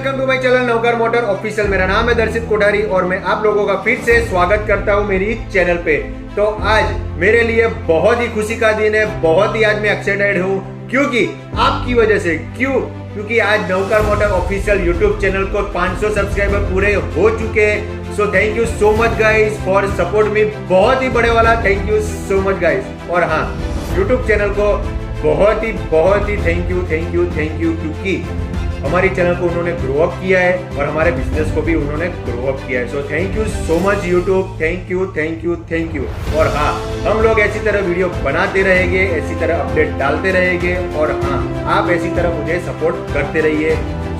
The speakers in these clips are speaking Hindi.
Welcome to my channel Navkar motor official. मेरा नाम है दर्शित कोठारी और मैं आप लोगों का फिर से स्वागत करता हूं मेरी चैनल पे। तो आज मेरे लिए बहुत ही खुशी का दिन है, बहुत ही आज मैं एक्साइटेड हूं क्योंकि आपकी वजह से। क्योंकि आज Navkar motor official YouTube channel को 500 सब्सक्राइबर पूरे हो चुके हैं। So thank you so much guys for support me, बहुत ही बड़े वाला thank you so much guys. और हाँ, यूट्यूब चैनल को बहुत ही थैंक यू क्योंकि हमारी चैनल को उन्होंने ग्रो अप किया है और हमारे बिजनेस को भी उन्होंने ग्रो अप किया है। So thank you so much YouTube, thank you. और हाँ, हम लोग ऐसी तरह वीडियो बनाते रहेंगे, ऐसी तरह अपडेट डालते रहेंगे और हाँ, आप ऐसी तरह मुझे सपोर्ट करते रहिए।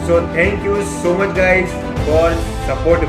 So thank you so much guys for support